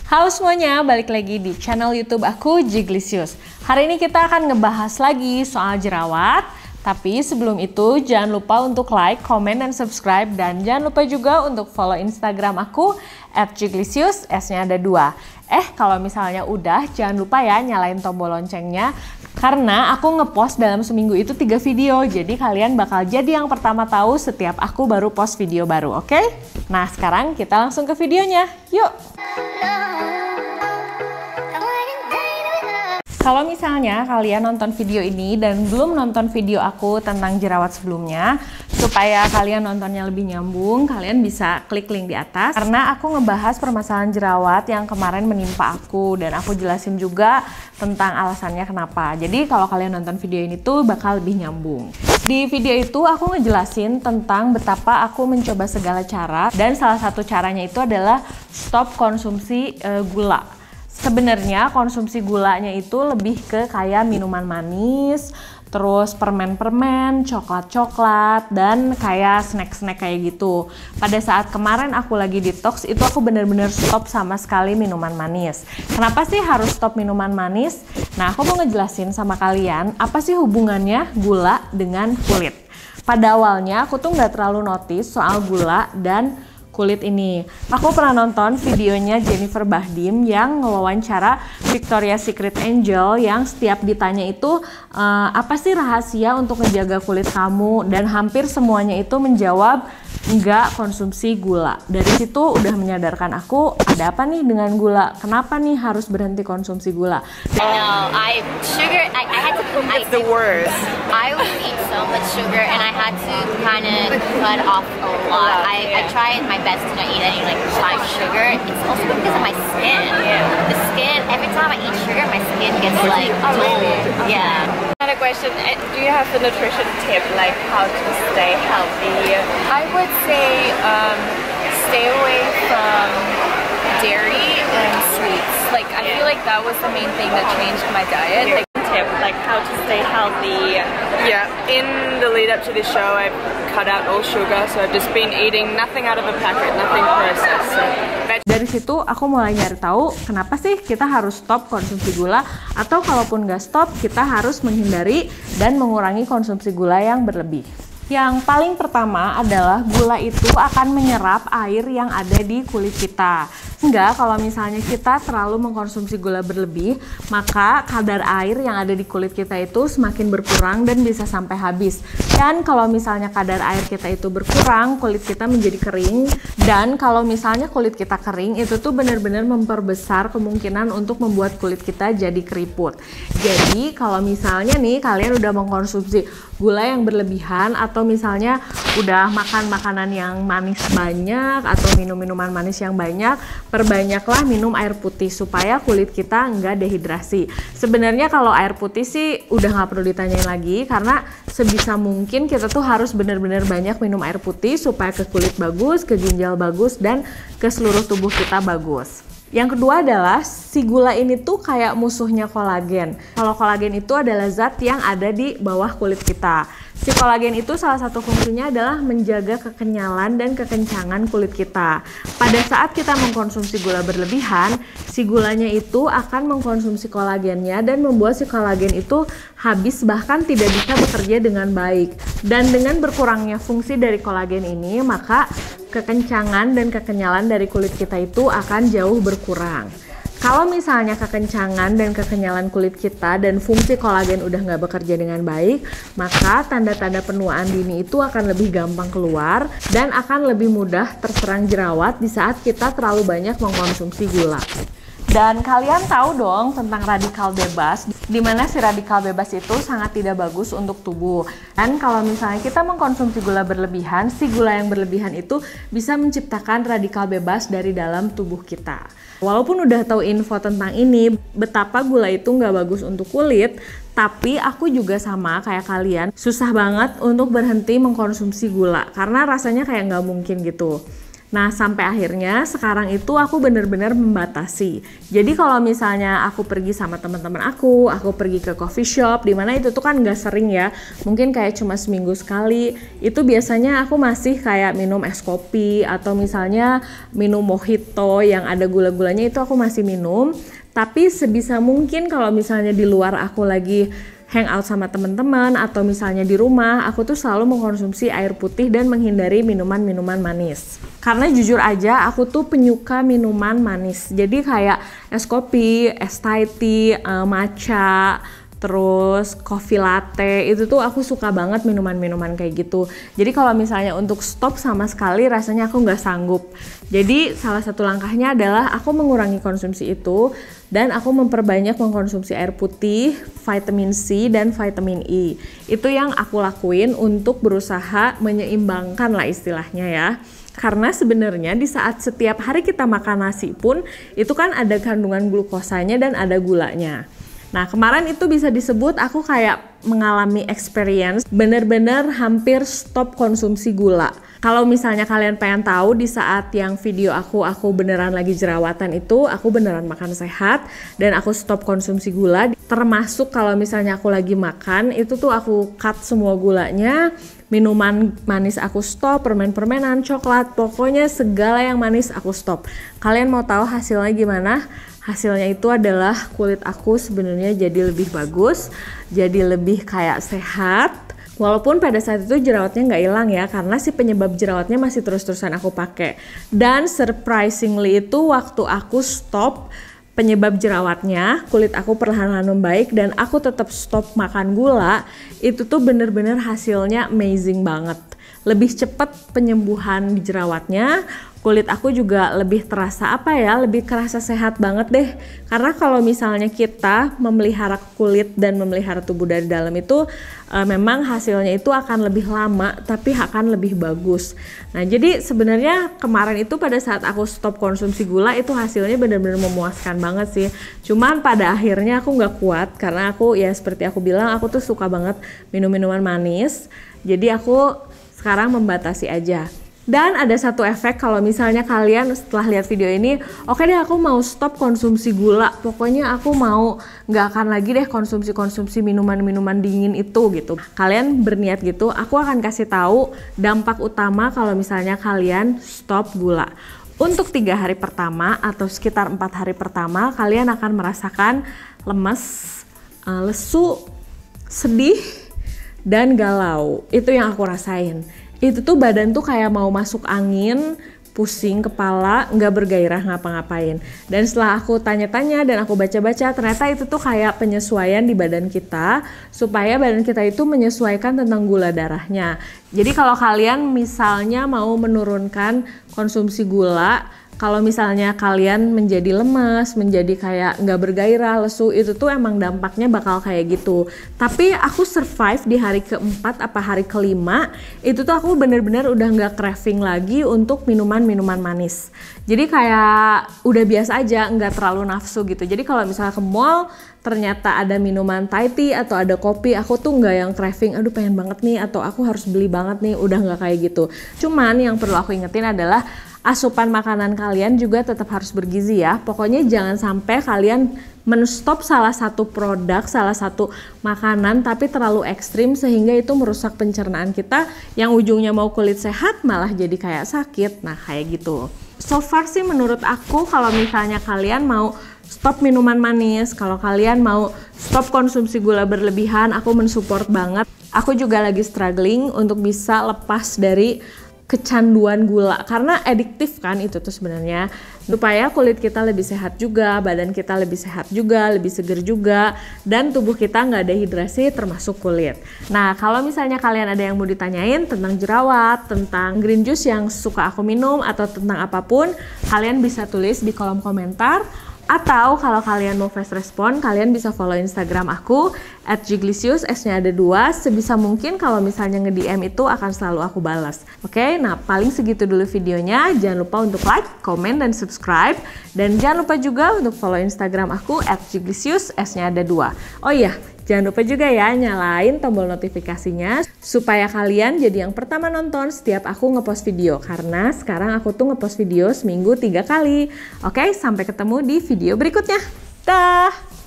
Halo semuanya, balik lagi di channel YouTube aku, Jiglisius. Hari ini kita akan ngebahas lagi soal jerawat. Tapi sebelum itu, jangan lupa untuk like, komen, dan subscribe. Dan jangan lupa juga untuk follow Instagram aku, @jiglisius, S-nya ada 2. Kalau misalnya udah, jangan lupa ya nyalain tombol loncengnya. Karena aku ngepost dalam seminggu itu 3 video. Jadi kalian bakal jadi yang pertama tahu setiap aku baru post video baru, oke? Nah, sekarang kita langsung ke videonya. Yuk! Kalau misalnya kalian nonton video ini dan belum nonton video aku tentang jerawat sebelumnya, supaya kalian nontonnya lebih nyambung, kalian bisa klik link di atas. Karena aku ngebahas permasalahan jerawat yang kemarin menimpa aku, dan aku jelasin juga tentang alasannya kenapa. Jadi kalau kalian nonton video ini tuh bakal lebih nyambung. Di video itu aku ngejelasin tentang betapa aku mencoba segala cara, dan salah satu caranya itu adalah stop konsumsi gula. Sebenarnya konsumsi gulanya itu lebih ke kayak minuman manis, terus permen-permen, coklat-coklat, dan kayak snack-snack kayak gitu. Pada saat kemarin aku lagi detox, itu aku bener-bener stop sama sekali minuman manis. Kenapa sih harus stop minuman manis? Nah, aku mau ngejelasin sama kalian, apa sih hubungannya gula dengan kulit. Pada awalnya aku tuh nggak terlalu notice soal gula dan kulit ini. Aku pernah nonton videonya Jennifer Bahdim yang ngewawancara Victoria's Secret Angel yang setiap ditanya itu apa sih rahasia untuk menjaga kulit kamu, dan hampir semuanya itu menjawab enggak konsumsi gula. Dari situ udah menyadarkan aku, ada apa nih dengan gula? Kenapa nih harus berhenti konsumsi gula? It's the worst. I would eat so much sugar and I had to kind of cut off a lot. I tried my best to not eat any like refined sugar. It's also because of my skin. The skin, every time I eat sugar, my skin gets like dull. Yeah. Another question, do you have a nutrition tip, like how to stay healthy? I would say stay away from dairy and sweets. Like I feel like that was the main thing that changed my diet. Like how to stay healthy. Yeah, in the lead up to this show I've cut out all sugar, so I've just been eating nothing out of a packet, nothing processed. So, dari situ aku mulai nyari tahu kenapa sih kita harus stop konsumsi gula, atau kalaupun nggak stop kita harus menghindari dan mengurangi konsumsi gula yang berlebih. Yang paling pertama adalah gula itu akan menyerap air yang ada di kulit kita. Sehingga kalau misalnya kita terlalu mengkonsumsi gula berlebih, maka kadar air yang ada di kulit kita itu semakin berkurang dan bisa sampai habis. Dan kalau misalnya kadar air kita itu berkurang, kulit kita menjadi kering. Dan kalau misalnya kulit kita kering, itu tuh benar-benar memperbesar kemungkinan untuk membuat kulit kita jadi keriput. Jadi kalau misalnya nih kalian udah mengkonsumsi gula yang berlebihan, atau misalnya udah makan makanan yang manis banyak atau minum minuman manis yang banyak, perbanyaklah minum air putih supaya kulit kita nggak dehidrasi. Sebenarnya kalau air putih sih udah nggak perlu ditanyain lagi, karena sebisa mungkin kita tuh harus benar-benar banyak minum air putih supaya ke kulit bagus, ke ginjal bagus, dan ke seluruh tubuh kita bagus. Yang kedua adalah si gula ini tuh kayak musuhnya kolagen. Kalau kolagen itu adalah zat yang ada di bawah kulit kita. Si kolagen itu salah satu fungsinya adalah menjaga kekenyalan dan kekencangan kulit kita. Pada saat kita mengkonsumsi gula berlebihan, si gulanya itu akan mengkonsumsi kolagennya dan membuat si kolagen itu habis, bahkan tidak bisa bekerja dengan baik. Dan dengan berkurangnya fungsi dari kolagen ini, maka kekencangan dan kekenyalan dari kulit kita itu akan jauh berkurang. Kalau misalnya kekencangan dan kekenyalan kulit kita dan fungsi kolagen udah nggak bekerja dengan baik, maka tanda-tanda penuaan dini itu akan lebih gampang keluar dan akan lebih mudah terserang jerawat di saat kita terlalu banyak mengkonsumsi gula. Dan kalian tahu dong tentang radikal bebas, di mana si radikal bebas itu sangat tidak bagus untuk tubuh. Dan kalau misalnya kita mengkonsumsi gula berlebihan, si gula yang berlebihan itu bisa menciptakan radikal bebas dari dalam tubuh kita. Walaupun udah tahu info tentang ini, betapa gula itu nggak bagus untuk kulit, tapi aku juga sama kayak kalian, susah banget untuk berhenti mengkonsumsi gula, karena rasanya kayak nggak mungkin gitu. Nah, sampai akhirnya sekarang itu aku bener-bener membatasi. Jadi kalau misalnya aku pergi sama teman-teman aku pergi ke coffee shop, dimana itu tuh kan nggak sering ya, mungkin kayak cuma seminggu sekali. Itu biasanya aku masih kayak minum es kopi atau misalnya minum mojito yang ada gula-gulanya, itu aku masih minum. Tapi sebisa mungkin kalau misalnya di luar aku lagi hangout sama teman-teman atau misalnya di rumah, aku tuh selalu mengkonsumsi air putih dan menghindari minuman-minuman manis. Karena jujur aja aku tuh penyuka minuman manis. Jadi kayak es kopi, es Thai tea, matcha, terus coffee latte, itu tuh aku suka banget minuman-minuman kayak gitu. Jadi kalau misalnya untuk stop sama sekali rasanya aku nggak sanggup. Jadi salah satu langkahnya adalah aku mengurangi konsumsi itu dan aku memperbanyak mengkonsumsi air putih, vitamin C dan vitamin E. Itu yang aku lakuin untuk berusaha menyeimbangkan lah istilahnya ya. Karena sebenarnya di saat setiap hari kita makan nasi pun itu kan ada kandungan glukosanya dan ada gulanya. Nah, kemarin itu bisa disebut aku kayak mengalami experience bener-bener hampir stop konsumsi gula. Kalau misalnya kalian pengen tahu di saat yang video aku beneran lagi jerawatan itu, aku beneran makan sehat dan aku stop konsumsi gula. Termasuk kalau misalnya aku lagi makan, itu tuh aku cut semua gulanya, minuman manis aku stop, permen-permenan, coklat, pokoknya segala yang manis aku stop. Kalian mau tahu hasilnya gimana? Hasilnya itu adalah kulit aku sebenarnya jadi lebih bagus, jadi lebih kayak sehat. Walaupun pada saat itu jerawatnya nggak hilang ya, karena si penyebab jerawatnya masih terus-terusan aku pakai. Dan surprisingly itu waktu aku stop penyebab jerawatnya, kulit aku perlahan-lahan membaik dan aku tetap stop makan gula, itu tuh bener-bener hasilnya amazing banget. Lebih cepat penyembuhan jerawatnya, kulit aku juga lebih terasa lebih kerasa sehat banget deh. Karena kalau misalnya kita memelihara kulit dan memelihara tubuh dari dalam itu memang hasilnya itu akan lebih lama tapi akan lebih bagus. Nah, jadi sebenarnya kemarin itu pada saat aku stop konsumsi gula itu hasilnya benar-benar memuaskan banget sih. Cuman pada akhirnya aku nggak kuat karena aku ya seperti aku bilang, aku tuh suka banget minum minuman manis. Jadi aku sekarang membatasi aja. Dan ada satu efek kalau misalnya kalian setelah lihat video ini, oke deh aku mau stop konsumsi gula, pokoknya aku mau nggak akan lagi deh konsumsi minuman-minuman dingin itu gitu. Kalian berniat gitu, aku akan kasih tahu dampak utama kalau misalnya kalian stop gula. Untuk 3 hari pertama atau sekitar 4 hari pertama, kalian akan merasakan lemes, lesu, sedih, dan galau. Itu yang aku rasain. Itu tuh badan tuh kayak mau masuk angin, pusing kepala, nggak bergairah ngapa-ngapain. Dan setelah aku tanya-tanya dan aku baca-baca, ternyata itu tuh kayak penyesuaian di badan kita supaya badan kita itu menyesuaikan tentang gula darahnya. Jadi kalau kalian misalnya mau menurunkan konsumsi gula, kalau misalnya kalian menjadi lemas, menjadi kayak nggak bergairah, lesu, itu tuh emang dampaknya bakal kayak gitu. Tapi aku survive di hari keempat apa hari kelima, itu tuh aku bener-bener udah nggak craving lagi untuk minuman-minuman manis. Jadi kayak udah biasa aja, nggak terlalu nafsu gitu. Jadi kalau misalnya ke mall, ternyata ada minuman Thai tea atau ada kopi, aku tuh nggak yang craving, aduh pengen banget nih, atau aku harus beli banget nih, udah nggak kayak gitu. Cuman yang perlu aku ingetin adalah asupan makanan kalian juga tetap harus bergizi ya. Pokoknya jangan sampai kalian menstop salah satu produk, salah satu makanan tapi terlalu ekstrim sehingga itu merusak pencernaan kita yang ujungnya mau kulit sehat malah jadi kayak sakit. Nah, kayak gitu. So far sih menurut aku kalau misalnya kalian mau stop minuman manis, kalau kalian mau stop konsumsi gula berlebihan, aku mensupport banget. Aku juga lagi struggling untuk bisa lepas dari kecanduan gula karena adiktif kan itu tuh sebenarnya, supaya kulit kita lebih sehat juga, badan kita lebih sehat juga, lebih seger juga, dan tubuh kita nggak dehidrasi termasuk kulit. Nah, kalau misalnya kalian ada yang mau ditanyain tentang jerawat, tentang green juice yang suka aku minum, atau tentang apapun, kalian bisa tulis di kolom komentar. Atau kalau kalian mau fast respon, kalian bisa follow Instagram aku @jiglicious, S-nya ada 2. Sebisa mungkin kalau misalnya nge-DM itu akan selalu aku balas. Oke, nah paling segitu dulu videonya. Jangan lupa untuk like, komen, dan subscribe. Dan jangan lupa juga untuk follow Instagram aku @jiglicious, S-nya ada 2. Oh iya, Jangan lupa juga ya nyalain tombol notifikasinya supaya kalian jadi yang pertama nonton setiap aku ngepost video. Karena sekarang aku tuh ngepost video seminggu 3 kali. Oke, sampai ketemu di video berikutnya. Dah!